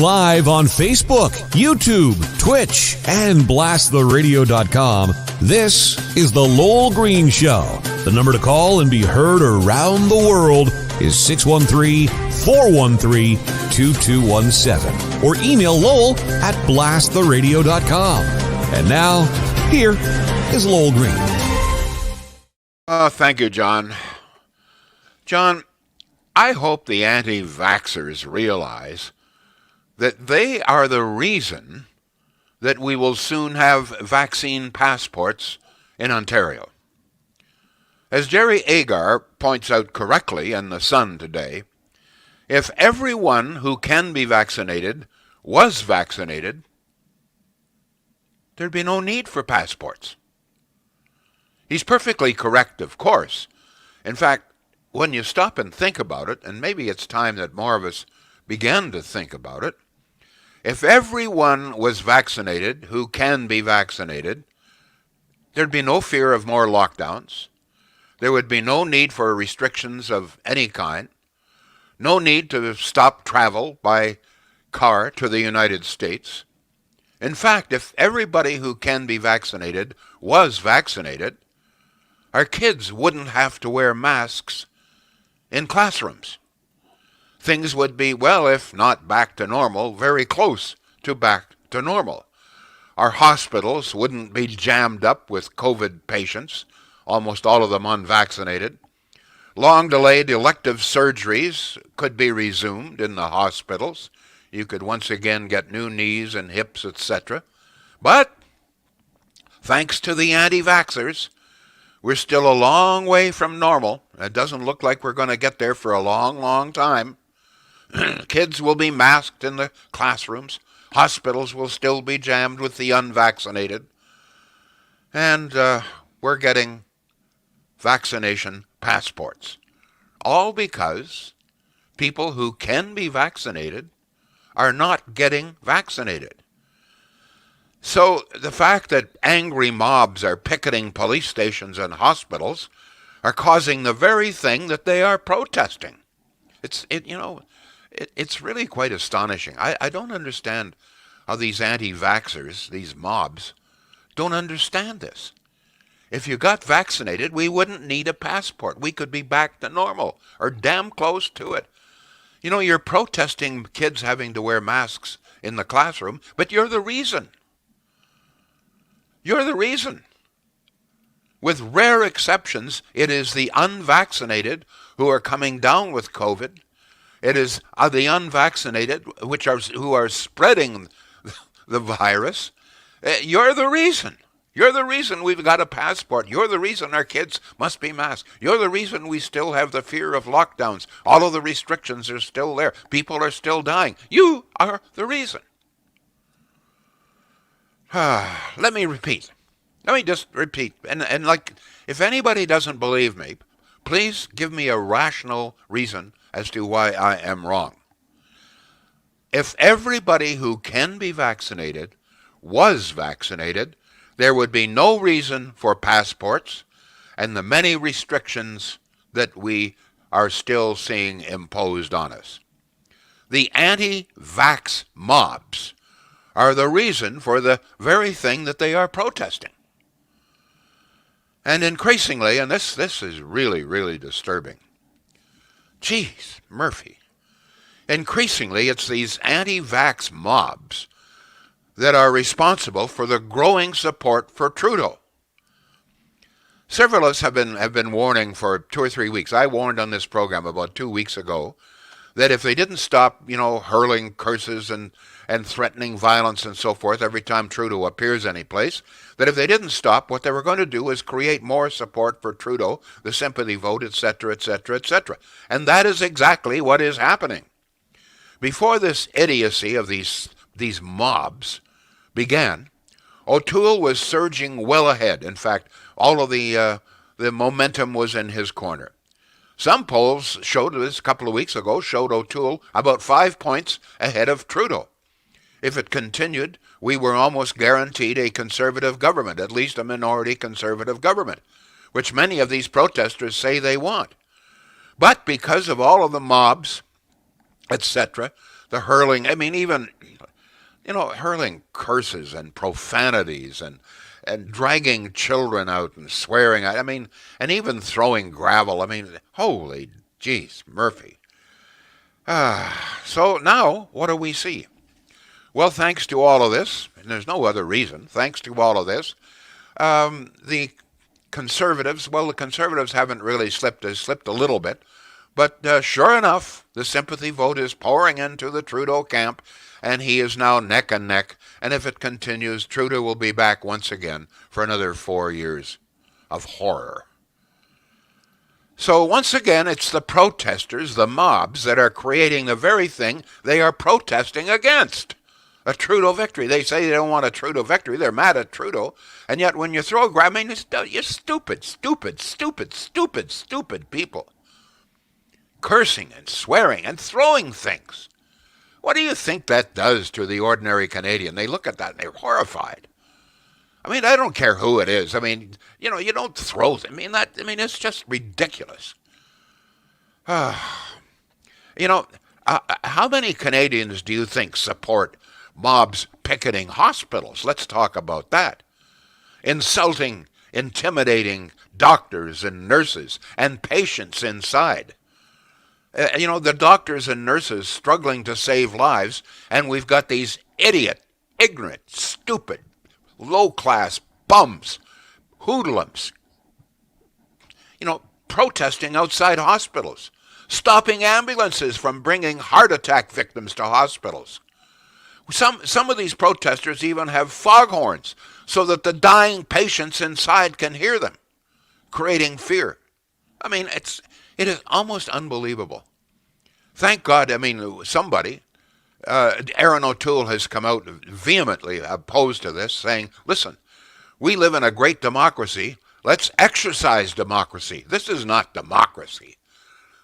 live on Facebook, YouTube, Twitch, and blasttheradio.com. This is The Lowell Green Show. The number to call and be heard around the world is 613-413-2217. Or email Lowell at blasttheradio.com. And now, here is Lowell Green. Thank you, John. John, I hope the anti-vaxxers realize that they are the reason that we will soon have vaccine passports in Ontario. As Jerry Agar points out correctly in The Sun today, if everyone who can be vaccinated was vaccinated, there'd be no need for passports. He's perfectly correct, of course. In fact, when you stop and think about it, and maybe it's time that more of us began to think about it, if everyone was vaccinated who can be vaccinated, there'd be no fear of more lockdowns. There would be no need for restrictions of any kind, no need to stop travel by car to the United States. In fact, if everybody who can be vaccinated was vaccinated, our kids wouldn't have to wear masks in classrooms. Things would be, well, if not back to normal, very close to back to normal. Our hospitals wouldn't be jammed up with COVID patients, almost all of them unvaccinated. Long-delayed elective surgeries could be resumed in the hospitals. You could once again get new knees and hips, etc. But, thanks to the anti-vaxxers, we're still a long way from normal. It doesn't look like we're going to get there for a long, long time. Kids will be masked in the classrooms. Hospitals will still be jammed with the unvaccinated. And we're getting vaccination passports. All because people who can be vaccinated are not getting vaccinated. So the fact that angry mobs are picketing police stations and hospitals are causing the very thing that they are protesting. It's really quite astonishing. I don't understand how these anti-vaxxers, these mobs, don't understand this. If you got vaccinated, we wouldn't need a passport. We could be back to normal, or damn close to it. You know, you're protesting kids having to wear masks in the classroom, but you're the reason. You're the reason. With rare exceptions, it is the unvaccinated who are coming down with COVID. It is the unvaccinated who are spreading the virus. You're the reason. You're the reason we've got a passport. You're the reason our kids must be masked. You're the reason we still have the fear of lockdowns. All of the restrictions are still there. People are still dying. You are the reason. Let me repeat. Let me just repeat. And like, if anybody doesn't believe me, please give me a rational reason as to why I am wrong. If everybody who can be vaccinated was vaccinated, there would be no reason for passports and the many restrictions that we are still seeing imposed on us. The anti-vax mobs are the reason for the very thing that they are protesting. And increasingly, and this is really, really disturbing. Geez, Murphy. Increasingly, it's these anti-vax mobs that are responsible for the growing support for Trudeau. Several of us have been warning for 2 or 3 weeks. I warned on this program about 2 weeks ago that if they didn't stop, hurling curses and threatening violence and so forth every time Trudeau appears anyplace, that if they didn't stop, what they were going to do is create more support for Trudeau, the sympathy vote, etc., etc., etc. And that is exactly what is happening. Before this idiocy of these mobs began, O'Toole was surging well ahead. In fact, all of the momentum was in his corner. Some polls showed this a couple of weeks ago, showed O'Toole about 5 points ahead of Trudeau. If it continued, we were almost guaranteed a conservative government, at least a minority conservative government, which many of these protesters say they want. But because of all of the mobs, etc., the hurling. I mean, even hurling curses and profanities and dragging children out and swearing. I mean, and even throwing gravel. I mean, holy jeez, Murphy. So now, what do we see? Well, thanks to all of this, and there's no other reason, thanks to all of this, the the conservatives haven't really slipped. They slipped a little bit, but sure enough, the sympathy vote is pouring into the Trudeau camp, and he is now neck and neck. And if it continues, Trudeau will be back once again for another 4 years of horror. So once again, it's the protesters, the mobs, that are creating the very thing they are protesting against. A Trudeau victory. They say they don't want a Trudeau victory. They're mad at Trudeau. And yet when you throw a grab, I mean, you're stupid people. Cursing and swearing and throwing things. What do you think that does to the ordinary Canadian? They look at that and they're horrified. I mean, I don't care who it is. I mean, you don't throw. It's just ridiculous. How many Canadians do you think support mobs picketing hospitals? Let's talk about that. Insulting, intimidating doctors and nurses and patients inside. The doctors and nurses struggling to save lives, and we've got these idiot, ignorant, stupid, low-class bums, hoodlums, protesting outside hospitals, stopping ambulances from bringing heart attack victims to hospitals. Some of these protesters even have foghorns so that the dying patients inside can hear them, creating fear. I mean, it is almost unbelievable. Thank God, somebody, Aaron O'Toole has come out vehemently opposed to this, saying, listen, we live in a great democracy. Let's exercise democracy. This is not democracy.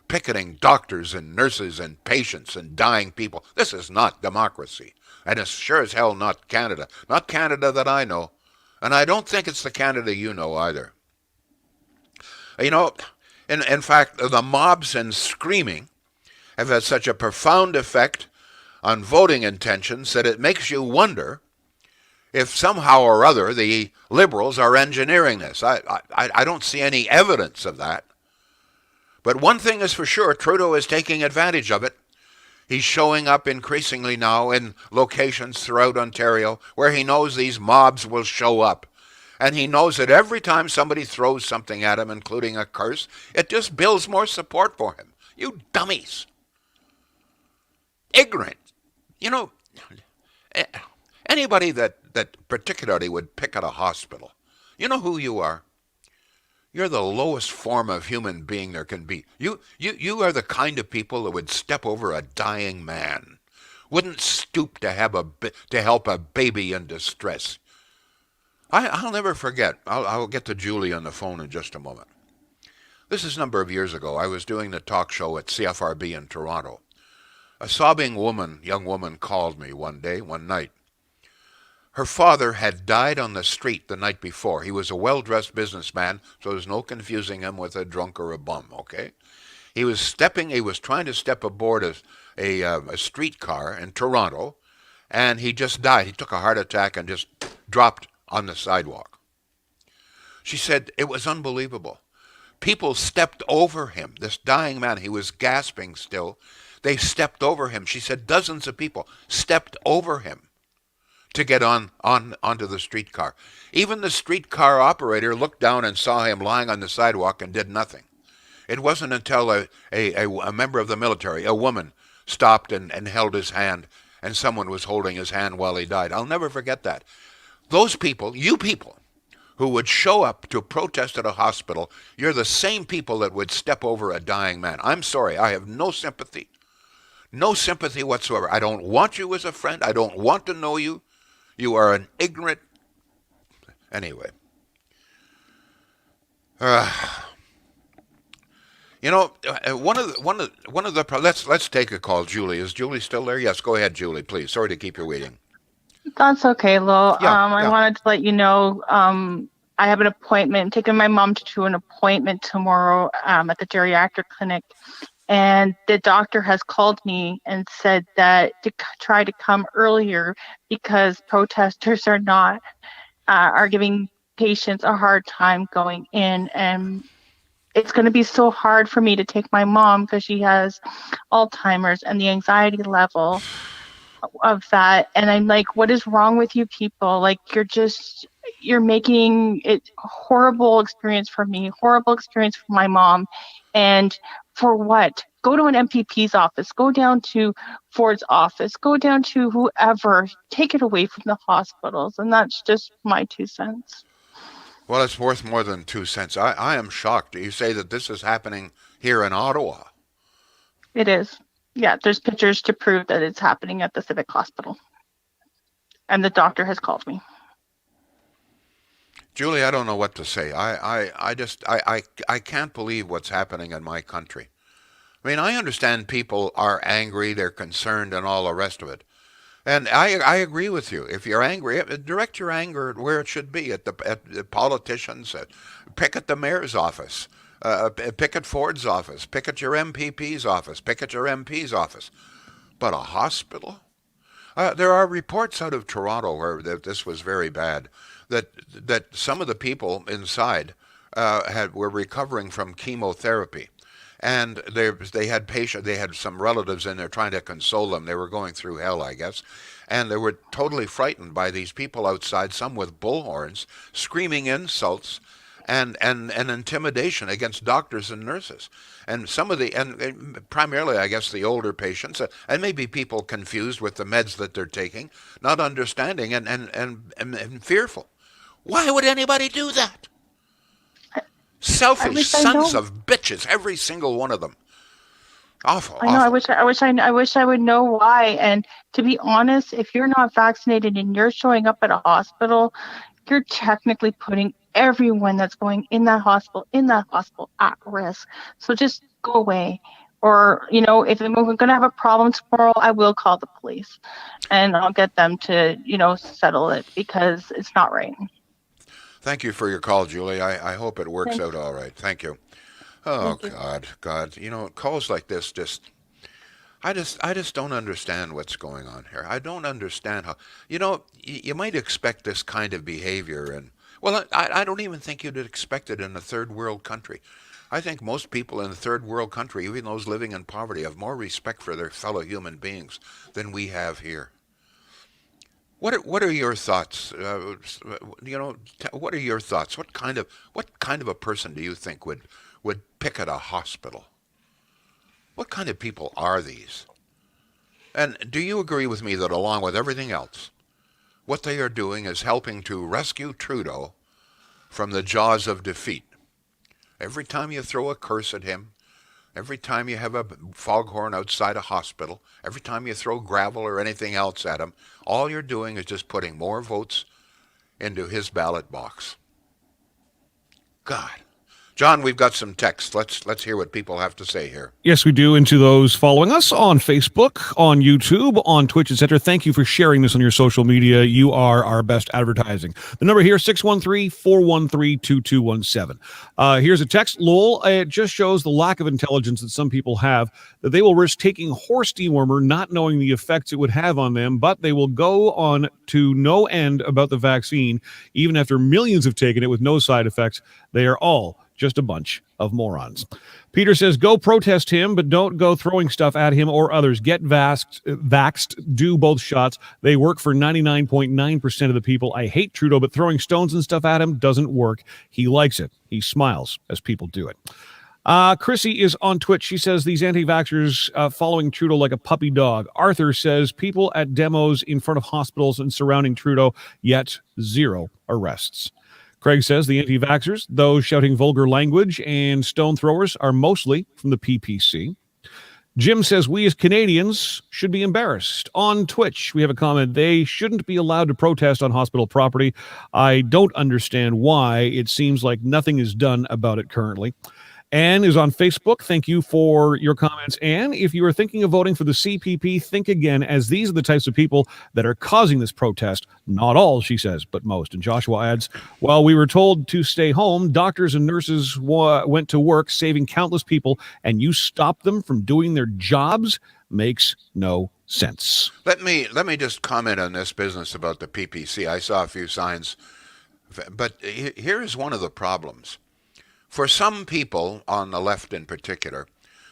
Picketing doctors and nurses and patients and dying people. This is not democracy. And it's sure as hell not Canada. Not Canada that I know. And I don't think it's the Canada you know either. In fact, the mobs and screaming have had such a profound effect on voting intentions that it makes you wonder if somehow or other the Liberals are engineering this. I don't see any evidence of that. But one thing is for sure, Trudeau is taking advantage of it. He's showing up increasingly now in locations throughout Ontario where he knows these mobs will show up. And he knows that every time somebody throws something at him, including a curse, it just builds more support for him. You dummies. Ignorant. Anybody that particularly would pick at a hospital, you know who you are? You're the lowest form of human being there can be. You are the kind of people that would step over a dying man, wouldn't stoop to help a baby in distress. I'll never forget. I'll get to Julie on the phone in just a moment. This is a number of years ago. I was doing the talk show at CFRB in Toronto. A sobbing young woman called me one night. Her father had died on the street the night before. He was a well-dressed businessman, so there's no confusing him with a drunk or a bum, okay? He was trying to step aboard a streetcar in Toronto, and he just died. He took a heart attack and just dropped on the sidewalk. She said it was unbelievable. People stepped over him. This dying man, he was gasping still. They stepped over him. She said dozens of people stepped over him to get onto the streetcar. Even the streetcar operator looked down and saw him lying on the sidewalk and did nothing. It wasn't until a member of the military, a woman, stopped and held his hand, and someone was holding his hand while he died. I'll never forget that. Those people, you people, who would show up to protest at a hospital, you're the same people that would step over a dying man. I'm sorry, I have no sympathy. No sympathy whatsoever. I don't want you as a friend. I don't want to know you. You are an ignorant. Anyway. Let's take a call. Julie, is Julie still there? Yes, go ahead, Julie, please. Sorry to keep you waiting. That's okay, Lowell. I wanted to let you know I have an appointment, taking my mom to an appointment tomorrow at the geriatric clinic. And the doctor has called me and said that to try to come earlier because protesters are giving patients a hard time going in. And it's going to be so hard for me to take my mom because she has Alzheimer's and the anxiety level of that. And I'm like, what is wrong with you people? Like, you're making it a horrible experience for me, horrible experience for my mom. And for what? Go to an MPP's office, go down to Ford's office, go down to whoever, take it away from the hospitals. And that's just my 2 cents. Well, it's worth more than 2 cents. I am shocked. You say that this is happening here in Ottawa. It is. Yeah, there's pictures to prove that it's happening at the Civic Hospital. And the doctor has called me. Julie, I don't know what to say. I can't believe what's happening in my country. I mean, I understand people are angry, they're concerned, and all the rest of it. And I agree with you. If you're angry, direct your anger where it should be, at the politicians. Pick at the mayor's office. Pick at Ford's office. Pick at your MPP's office. Pick at your MP's office. But a hospital? There are reports out of Toronto where this was very bad. That some of the people inside were recovering from chemotherapy, and they had some relatives in there trying to console them. They were going through hell, I guess, and they were totally frightened by these people outside, some with bullhorns, screaming insults and intimidation against doctors and nurses. And some of and primarily, I guess, the older patients, and maybe people confused with the meds that they're taking, not understanding and fearful. Why would anybody do that? Selfish sons of bitches, every single one of them. Awful. I know. Awful. I wish I would know why. And to be honest, if you're not vaccinated and you're showing up at a hospital, you're technically putting everyone that's going in that hospital at risk. So just go away. Or, if we're going to have a problem tomorrow, I will call the police and I'll get them to, settle it because it's not right. Thank you for your call, Julie. I hope it works out all right. Thank you. Oh, Thank you. God. Calls like this I just don't understand what's going on here. I don't understand how, you might expect this kind of behavior, and, well, I don't even think you'd expect it in a third world country. I think most people in a third world country, even those living in poverty, have more respect for their fellow human beings than we have here. What are your thoughts? What are your thoughts? What kind of a person do you think would picket a hospital? What kind of people are these? And do you agree with me that along with everything else, what they are doing is helping to rescue Trudeau from the jaws of defeat? Every time you throw a curse at him, every time you have a foghorn outside a hospital, every time you throw gravel or anything else at him, all you're doing is just putting more votes into his ballot box. God. John, we've got some text. Let's hear what people have to say here. Yes, we do. And to those following us on Facebook, on YouTube, on Twitch, etc., thank you for sharing this on your social media. You are our best advertising. The number here, 613-413-2217. Here's a text. Lowell, it just shows the lack of intelligence that some people have, that they will risk taking horse dewormer, not knowing the effects it would have on them, but they will go on to no end about the vaccine, even after millions have taken it with no side effects. They are all just a bunch of morons. Peter says, go protest him, but don't go throwing stuff at him or others. Get vaxxed, do both shots. They work for 99.9% of the people. I hate Trudeau, but throwing stones and stuff at him doesn't work. He likes it. He smiles as people do it. Chrissy is on Twitch. She says, these anti-vaxxers following Trudeau like a puppy dog. Arthur says, people at demos in front of hospitals and surrounding Trudeau, yet zero arrests. Craig says the anti-vaxxers, those shouting vulgar language and stone throwers, are mostly from the PPC. Jim says we as Canadians should be embarrassed. On Twitch, we have a comment. They shouldn't be allowed to protest on hospital property. I don't understand why. It seems like nothing is done about it currently. Anne is on Facebook. Thank you for your comments, Anne. If you are thinking of voting for the CPP, think again, as these are the types of people that are causing this protest. Not all, she says, but most. And Joshua adds, while we were told to stay home, doctors and nurses went to work, saving countless people, and you stopped them from doing their jobs? Makes no sense. Let me just comment on this business about the PPC. I saw a few signs, but here is one of the problems. For some people on the left in particular,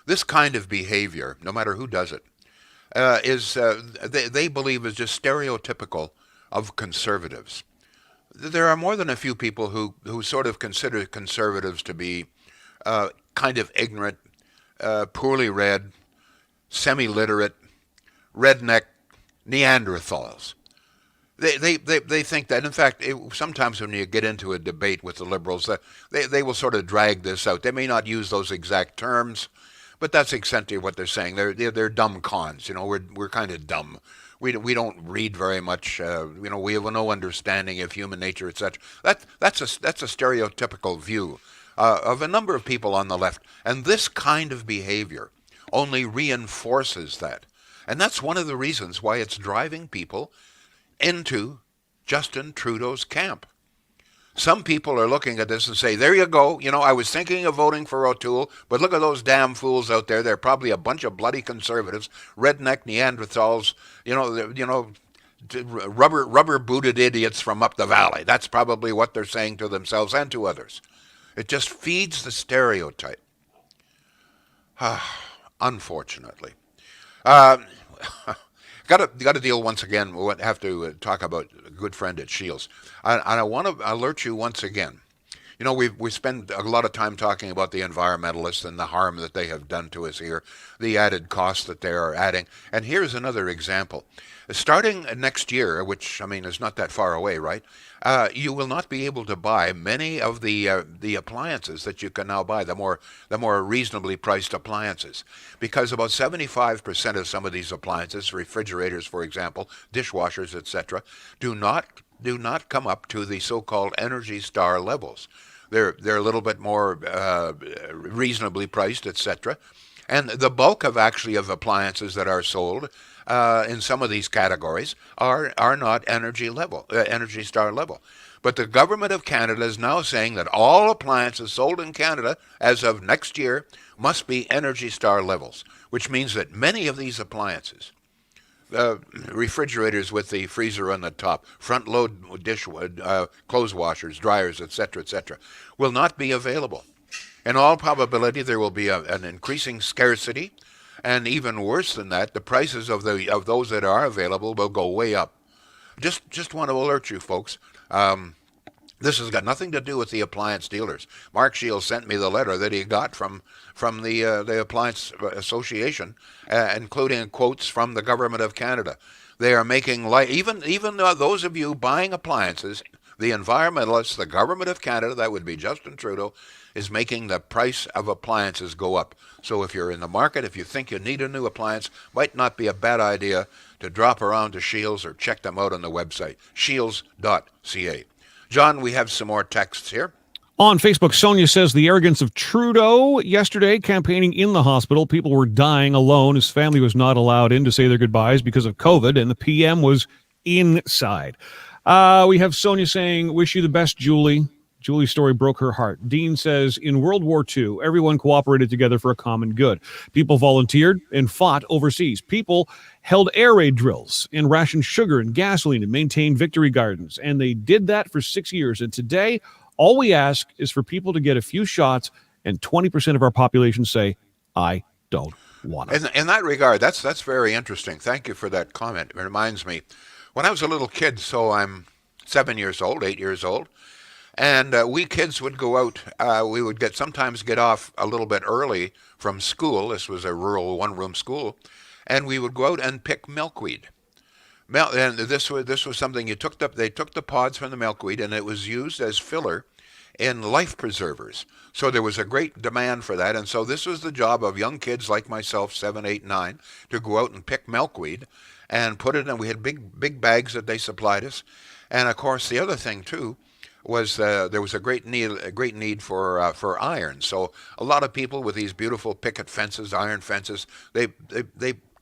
this kind of behavior, no matter who does it, they believe is just stereotypical of conservatives. There are more than a few people who sort of consider conservatives to be kind of ignorant, poorly read, semi-literate, redneck Neanderthals. They think that, in fact, sometimes when you get into a debate with the liberals, they will sort of drag this out. They may not use those exact terms, but that's essentially what they're saying. They're dumb cons. We're kind of dumb. We don't read very much. We have no understanding of human nature, etc. That's a stereotypical view of a number of people on the left, and this kind of behavior only reinforces that, and that's one of the reasons why it's driving people into Justin Trudeau's camp. Some people are looking at this and say, there you go, I was thinking of voting for O'Toole, but look at those damn fools out there. They're probably a bunch of bloody conservatives, redneck Neanderthals, rubber booted idiots from up the valley. That's probably what they're saying to themselves and to others. It just feeds the stereotype. Unfortunately. Got to deal once again. We'll have to talk about a good friend at Shields. And I want to alert you once again. We spend a lot of time talking about the environmentalists and the harm that they have done to us here, the added costs that they are adding. And here's another example. Starting next year, which, is not that far away, right? You will not be able to buy many of the appliances that you can now buy, the more reasonably priced appliances, because about 75% of some of these appliances, refrigerators, for example, dishwashers, etc., do not come up to the so-called Energy Star levels. They're a little bit more reasonably priced, etc. And the bulk of appliances that are sold in some of these categories are not Energy Star level. But the government of Canada is now saying that all appliances sold in Canada as of next year must be Energy Star levels, which means that many of these appliances, refrigerators with the freezer on the top, front load clothes washers, dryers, etc., will not be available. In all probability, there will be an increasing scarcity, and even worse than that, the prices of those that are available will go way up. Just want to alert you, folks. This has got nothing to do with the appliance dealers. Mark Shields sent me the letter that he got from the Appliance Association, including quotes from the Government of Canada. They are making even those of you buying appliances, the environmentalists, the Government of Canada, that would be Justin Trudeau, is making the price of appliances go up. So if you're in the market, if you think you need a new appliance, might not be a bad idea to drop around to Shields or check them out on the website, shields.ca. John, we have some more texts here. On Facebook, Sonia says the arrogance of Trudeau yesterday campaigning in the hospital. People were dying alone. His family was not allowed in to say their goodbyes because of COVID, and the PM was inside. We have Sonia saying, wish you the best, Julie. Julie's story broke her heart. Dean says, in World War II, everyone cooperated together for a common good. People volunteered and fought overseas. People held air raid drills and rationed sugar and gasoline and maintained victory gardens. And they did that for 6 years. And today, all we ask is for people to get a few shots, and 20% of our population say, I don't want it. In that regard, that's very interesting. Thank you for that comment. It reminds me, when I was a little kid, so I'm 8 years old, and we kids would go out. We would sometimes get off a little bit early from school. This was a rural one-room school, and we would go out and pick milkweed. And this was something they took the pods from the milkweed, and it was used as filler in life preservers. So there was a great demand for that, and so this was the job of young kids like myself, 7, 8, 9, to go out and pick milkweed and put it in. We had big bags that they supplied us, and of course the other thing too. was there was a great need for iron. So a lot of people with these beautiful picket fences, iron fences, they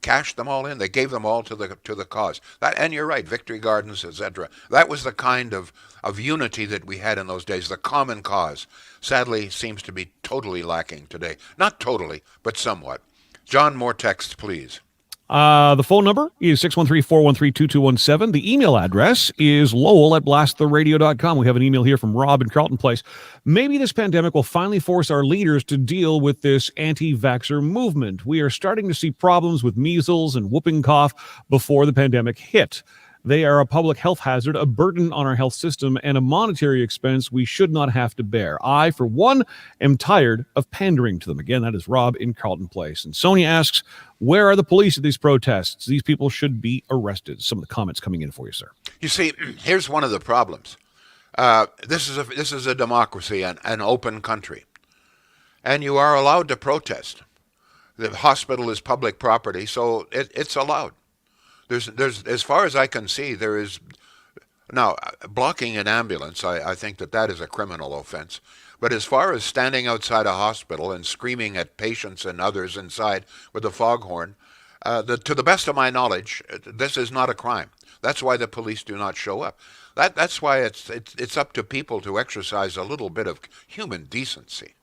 cashed them all in. They gave them all to the cause. That, and you're right, Victory Gardens, etc. That was the kind of unity that we had in those days. The common cause, sadly, seems to be totally lacking today. Not totally, but somewhat. John, more text, please. The phone number is 613-413-2217. The email address is lowell@blasttheradio.com. We have an email here from Rob in Carlton Place. Maybe this pandemic will finally force our leaders to deal with this anti-vaxxer movement. We are starting to see problems with measles and whooping cough before the pandemic hit. They are a public health hazard, a burden on our health system, and a monetary expense we should not have to bear. I, for one, am tired of pandering to them. Again, that is Rob in Carlton Place. And Sonia asks, where are the police at these protests? These people should be arrested. Some of the comments coming in for you, sir. You see, here's one of the problems. This is a democracy, an open country, and you are allowed to protest. The hospital is public property, so it's allowed. There's as far as I can see, there is now blocking an ambulance. I think that is a criminal offense. But as far as standing outside a hospital and screaming at patients and others inside with a foghorn, to the best of my knowledge, this is not a crime. That's why the police do not show up. That's why it's up to people to exercise a little bit of human decency.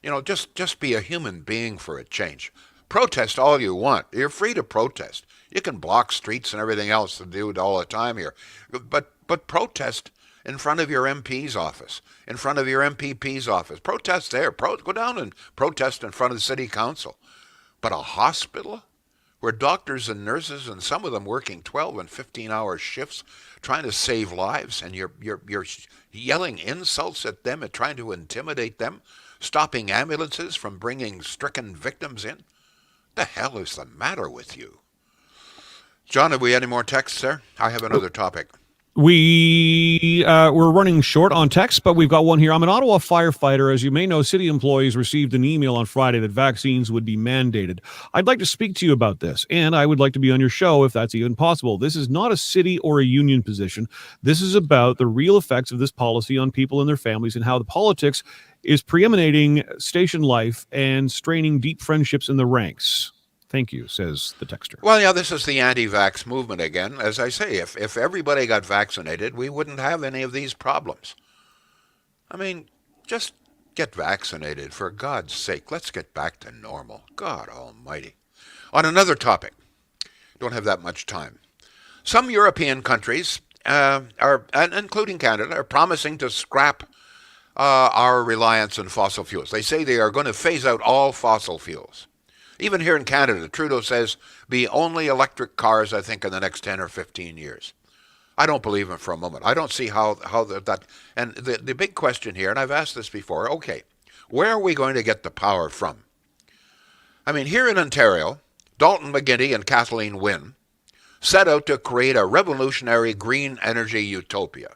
You know, just be a human being for a change. Protest all you want. You're free to protest. You can block streets and everything else to do it all the time here. But protest in front of your MP's office, in front of your MPP's office. Protest there. Go down and protest in front of the city council. But a hospital where doctors and nurses, and some of them working 12 and 15-hour shifts, trying to save lives, and you're yelling insults at them and trying to intimidate them, stopping ambulances from bringing stricken victims in? The hell is the matter with you? John, have we any more texts there? I have another topic. We're running short on text, but we've got one here. I'm an Ottawa firefighter. As you may know, city employees received an email on Friday that vaccines would be mandated. I'd like to speak to you about this, and I would like to be on your show if that's even possible. This is not a city or a union position. This is about the real effects of this policy on people and their families and how the politics is preeminating station life and straining deep friendships in the ranks. Thank you, says the texter. Well, yeah, this is the anti-vax movement again. As I say, if everybody got vaccinated, we wouldn't have any of these problems. I mean, just get vaccinated, for God's sake. Let's get back to normal. God almighty. On another topic, don't have that much time. Some European countries, including Canada, are promising to scrap our reliance on fossil fuels. They say they are going to phase out all fossil fuels. Even here in Canada, Trudeau says be only electric cars, I think, in the next 10 or 15 years. I don't believe him for a moment. I don't see how that... And the big question here, and I've asked this before, okay, where are we going to get the power from? I mean, here in Ontario, Dalton McGuinty and Kathleen Wynne set out to create a revolutionary green energy utopia.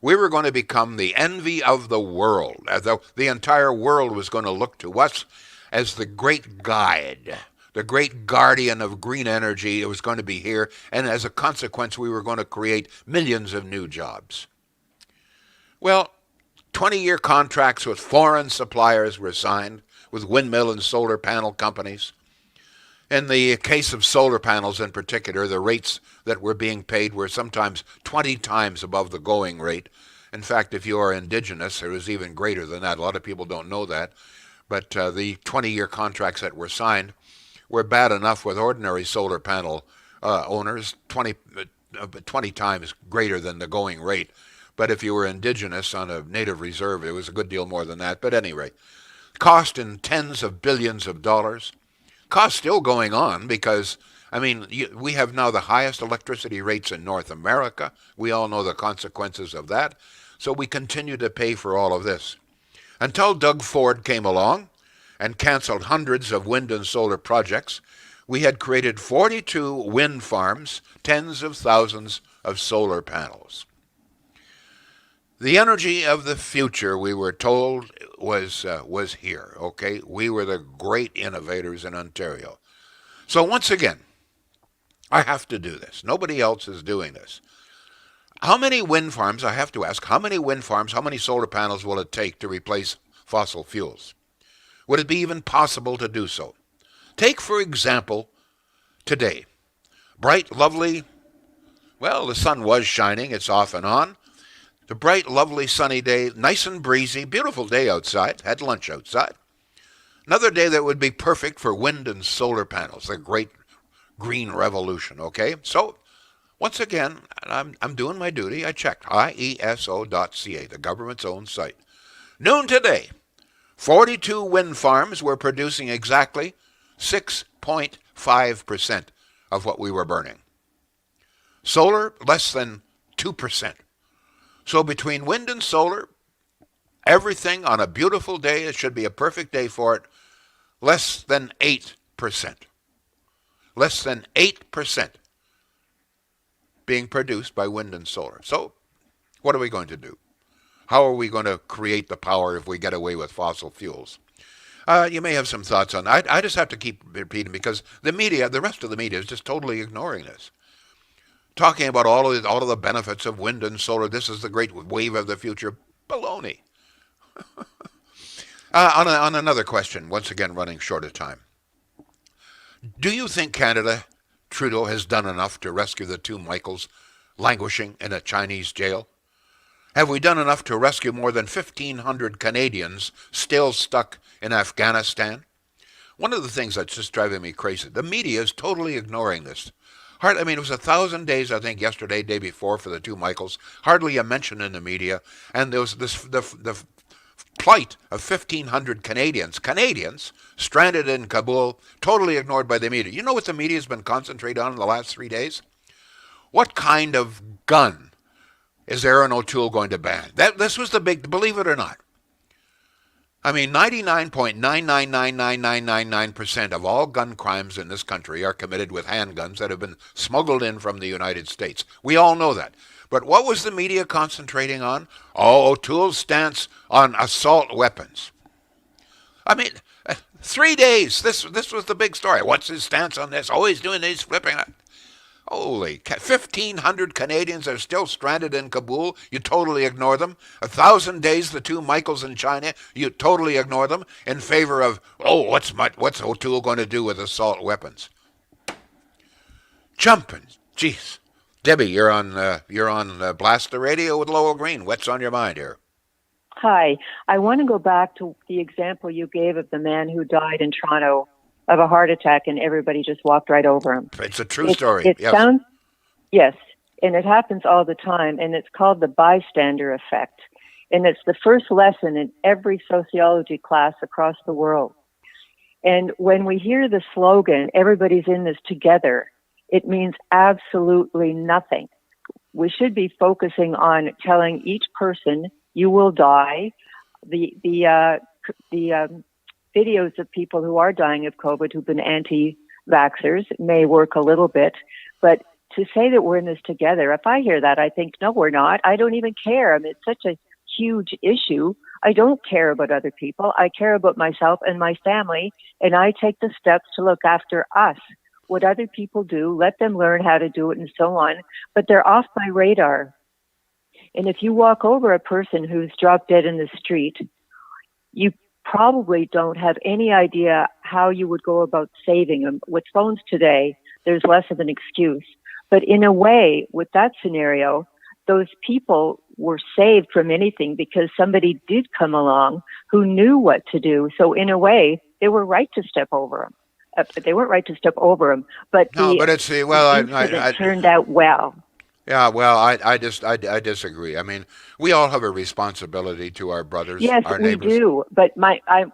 We were going to become the envy of the world, as though the entire world was going to look to us as the great guide, the great guardian of green energy. It was going to be here, and as a consequence, we were going to create millions of new jobs. Well, 20-year contracts with foreign suppliers were signed with windmill and solar panel companies. In the case of solar panels in particular, the rates that were being paid were sometimes 20 times above the going rate. In fact, if you are indigenous, it was even greater than that. A lot of people don't know that. But the 20-year contracts that were signed were bad enough with ordinary solar panel owners, 20 times greater than the going rate. But if you were indigenous on a native reserve, it was a good deal more than that. But at any rate, cost in tens of billions of dollars. Cost still going on because, I mean, we have now the highest electricity rates in North America. We all know the consequences of that. So we continue to pay for all of this. Until Doug Ford came along and canceled hundreds of wind and solar projects, we had created 42 wind farms, tens of thousands of solar panels. The energy of the future, we were told, was here, okay? We were the great innovators in Ontario. So once again, I have to do this. Nobody else is doing this. How many wind farms, I have to ask, how many wind farms, how many solar panels will it take to replace fossil fuels? Would it be even possible to do so? Take, for example, today. Bright, lovely, well, the sun was shining, it's off and on. The bright, lovely, sunny day, nice and breezy, beautiful day outside, had lunch outside. Another day that would be perfect for wind and solar panels, the great green revolution, okay? So, once again, I'm doing my duty. I checked IESO.ca, the government's own site. Noon today, 42 wind farms were producing exactly 6.5% of what we were burning. Solar, less than 2%. So between wind and solar, everything on a beautiful day, it should be a perfect day for it, less than 8%. Less than 8% being produced by wind and solar. So what are we going to do? How are we going to create the power if we get away with fossil fuels? You may have some thoughts on that. I just have to keep repeating because the media, the rest of the media is just totally ignoring this. Talking about all of the benefits of wind and solar. This is the great wave of the future. Baloney. On another question, once again running short of time. Do you think Canada, Trudeau, has done enough to rescue the two Michaels languishing in a Chinese jail? Have we done enough to rescue more than 1,500 Canadians still stuck in Afghanistan? One of the things that's just driving me crazy, the media is totally ignoring this. It was 1,000 days, I think, yesterday, day before, for the two Michaels. Hardly a mention in the media. And there was the plight of 1,500 Canadians stranded in Kabul, totally ignored by the media. You know what the media has been concentrating on in the last 3 days? What kind of gun is Aaron O'Toole going to ban? This was the big, believe it or not. 99.9999999% of all gun crimes in this country are committed with handguns that have been smuggled in from the United States. We all know that. But what was the media concentrating on? Oh, O'Toole's stance on assault weapons. 3 days. This was the big story. What's his stance on this? Oh, he's doing these flipping. Holy, 1,500 Canadians are still stranded in Kabul. You totally ignore them. 1,000 days, the two Michaels in China. You totally ignore them in favor of, what's O'Toole going to do with assault weapons? Jumping, jeez. Debbie, you're on Blast the Radio with Lowell Green. What's on your mind here? Hi. I want to go back to the example you gave of the man who died in Toronto of a heart attack and everybody just walked right over him. It's a true story. Yes, and it happens all the time, and it's called the bystander effect. And it's the first lesson in every sociology class across the world. And when we hear the slogan, everybody's in this together, it means absolutely nothing. We should be focusing on telling each person, you will die. The videos of people who are dying of COVID who've been anti-vaxxers may work a little bit, but to say that we're in this together, if I hear that, I think, no, we're not. I don't even care. It's such a huge issue. I don't care about other people. I care about myself and my family, and I take the steps to look after us. What other people do, let them learn how to do it and so on, but they're off my radar. And if you walk over a person who's dropped dead in the street, you probably don't have any idea how you would go about saving them. With phones today, there's less of an excuse. But in a way, with that scenario, those people were saved from anything because somebody did come along who knew what to do. So in a way, they were right to step over them. They weren't right to step over them, but it turned out well. Yeah, well, I disagree. We all have a responsibility to our brothers, yes, our neighbors. Yes, we do. But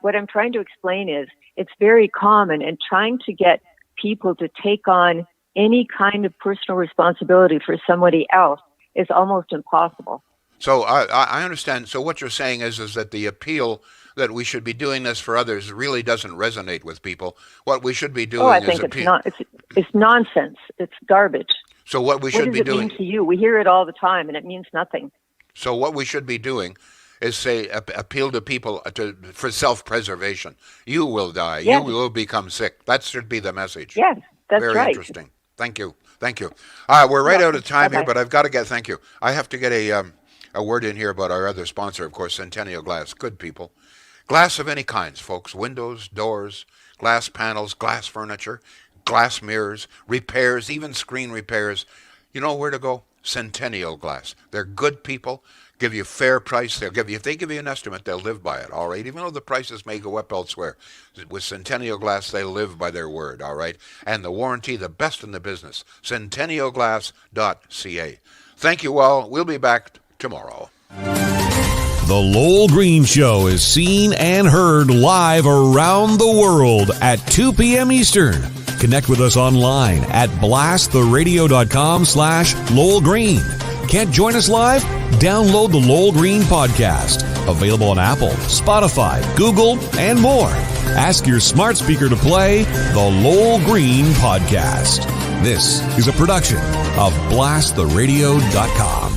what I'm trying to explain is it's very common, and trying to get people to take on any kind of personal responsibility for somebody else is almost impossible. So I understand. So what you're saying is that the appeal that we should be doing this for others really doesn't resonate with people. What we should be doing I think it's nonsense. It's garbage. So what we should be doing... What does it mean to you? We hear it all the time, and it means nothing. So what we should be doing is appeal to people for self-preservation. You will die. Yes. You will become sick. That should be the message. Yes, that's right. Very interesting. Thank you. Thank you. We're right out of time here, Bye-bye. but I've got to get, thank you. I have to get a word in here about our other sponsor, of course, Centennial Glass. Good people. Glass of any kinds, folks. Windows, doors, glass panels, glass furniture, glass mirrors, repairs, even screen repairs. You know where to go? Centennial Glass. They're good people. Give you fair price. If they give you an estimate, they'll live by it, all right? Even though the prices may go up elsewhere. With Centennial Glass, they live by their word, all right? And the warranty, the best in the business. CentennialGlass.ca. Thank you all. We'll be back tomorrow. The Lowell Green Show is seen and heard live around the world at 2 p.m. Eastern. Connect with us online at blasttheradio.com/Lowell Green. Can't join us live? Download the Lowell Green podcast. Available on Apple, Spotify, Google, and more. Ask your smart speaker to play the Lowell Green podcast. This is a production of blasttheradio.com.